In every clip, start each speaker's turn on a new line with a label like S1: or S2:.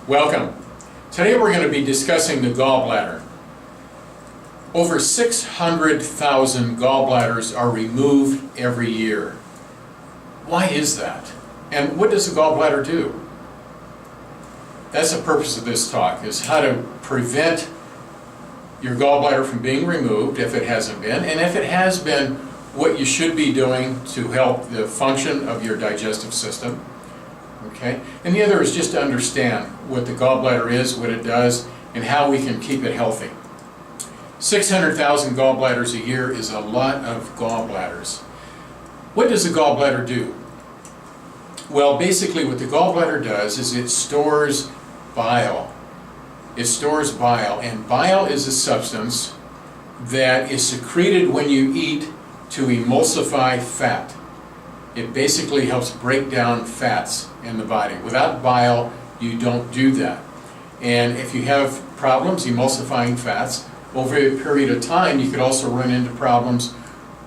S1: Welcome. Today we're going to be discussing the gallbladder. Over 600,000 gallbladders are removed every year. Why is that? And what does the gallbladder do? That's the purpose of this talk, is how to prevent your gallbladder from being removed if it hasn't been, and if it has been, what you should be doing to help the function of your digestive system. Okay? And the other is just to understand what the gallbladder is, what it does, and how we can keep it healthy. 600,000 gallbladders a year is a lot of gallbladders. What does the gallbladder do? Well, basically what the gallbladder does is it stores bile. It stores bile, and bile is a substance that is secreted when you eat to emulsify fat. It basically helps break down fats in the body. Without bile, you don't do that. And if you have problems emulsifying fats, over a period of time, you could also run into problems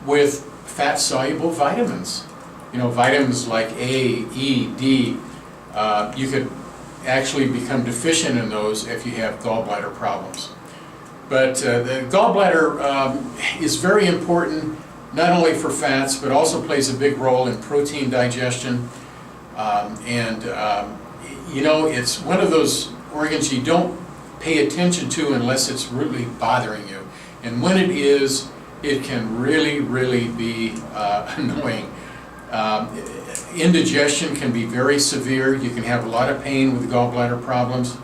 S1: with fat-soluble vitamins. You know, vitamins like A, E, D, you could actually become deficient in those if you have gallbladder problems. But the gallbladder is very important, not only for fats, but also plays a big role in protein digestion. You know, it's one of those organs you don't pay attention to unless it's really bothering you. And when it is, it can really, really be annoying. Indigestion can be very severe. You can have a lot of pain with gallbladder problems.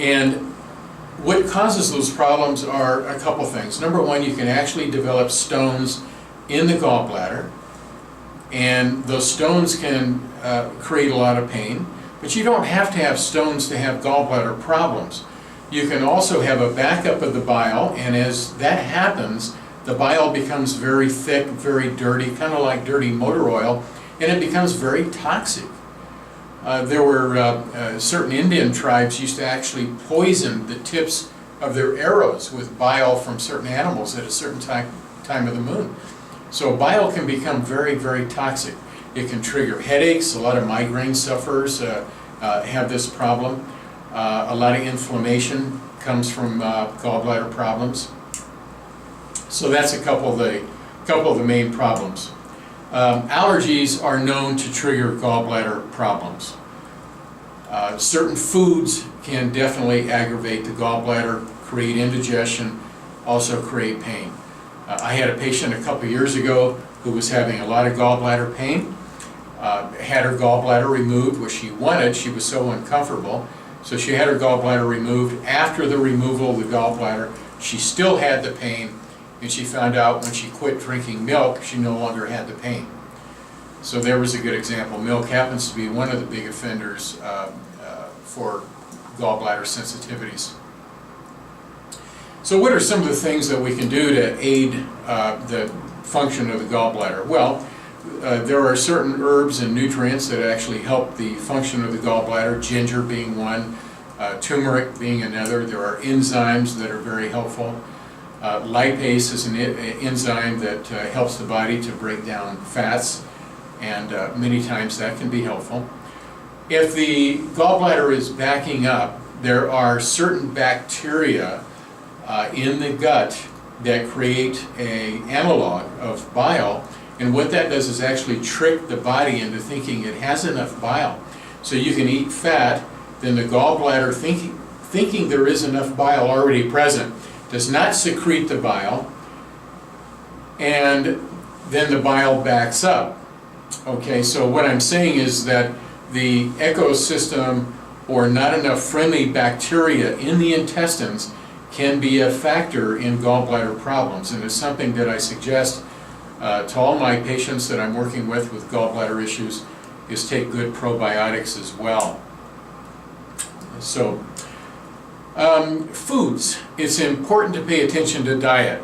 S1: And what causes those problems are a couple things. Number one, you can actually develop stones in the gallbladder, and those stones can create a lot of pain. But you don't have to have stones to have gallbladder problems. You can also have a backup of the bile, and as that happens, the bile becomes very thick, very dirty, kind of like dirty motor oil, and it becomes very toxic. There were certain Indian tribes used to actually poison the tips of their arrows with bile from certain animals at a certain time of the moon. So bile can become very, very toxic. It can trigger headaches. A lot of migraine sufferers have this problem. A lot of inflammation comes from gallbladder problems. So that's a couple of the main problems. Allergies are known to trigger gallbladder problems. Certain foods can definitely aggravate the gallbladder, create indigestion, also create pain. I had a patient a couple years ago who was having a lot of gallbladder pain, had her gallbladder removed, which she wanted. She was so uncomfortable. So she had her gallbladder removed. After the removal of the gallbladder, she still had the pain, and she found out when she quit drinking milk, she no longer had the pain. So there was a good example. Milk happens to be one of the big offenders for gallbladder sensitivities. So what are some of the things that we can do to aid the function of the gallbladder? Well, there are certain herbs and nutrients that actually help the function of the gallbladder, ginger being one, turmeric being another. There are enzymes that are very helpful. Lipase is an enzyme that helps the body to break down fats, and many times that can be helpful. If the gallbladder is backing up, there are certain bacteria in the gut that create an analog of bile, and what that does is actually trick the body into thinking it has enough bile. So you can eat fat, then the gallbladder, thinking there is enough bile already present, does not secrete the bile, and then the bile backs up. Okay, so what I'm saying is that the ecosystem or not enough friendly bacteria in the intestines can be a factor in gallbladder problems, and it's something that I suggest to all my patients that I'm working with gallbladder issues, is take good probiotics as well. So, foods. It's important to pay attention to diet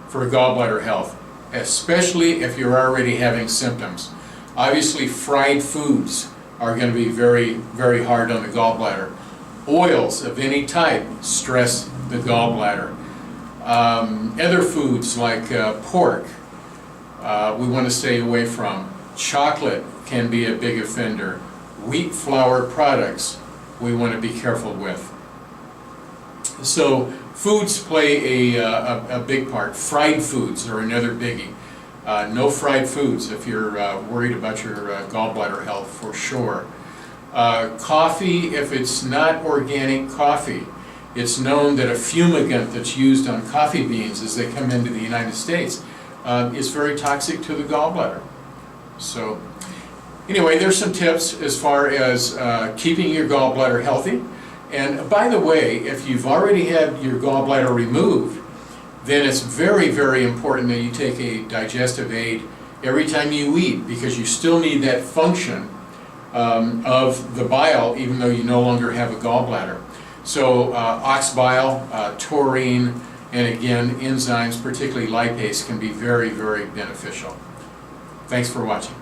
S1: for gallbladder health, especially if you're already having symptoms. Obviously, fried foods are going to be very, very hard on the gallbladder. Oils of any type stress the gallbladder. Other foods like pork, we want to stay away from. Chocolate can be a big offender. Wheat flour products we want to be careful with. So foods play a big part. Fried foods are another biggie. No fried foods if you're worried about your gallbladder health, for sure. Coffee, if it's not organic coffee, it's known that a fumigant that's used on coffee beans as they come into the United States is very toxic to the gallbladder. So anyway, there's some tips as far as keeping your gallbladder healthy. And by the way, if you've already had your gallbladder removed, then it's very, very important that you take a digestive aid every time you eat, because you still need that function of the bile, even though you no longer have a gallbladder. So ox bile, taurine, and again, enzymes, particularly lipase, can be very, very beneficial. Thanks for watching.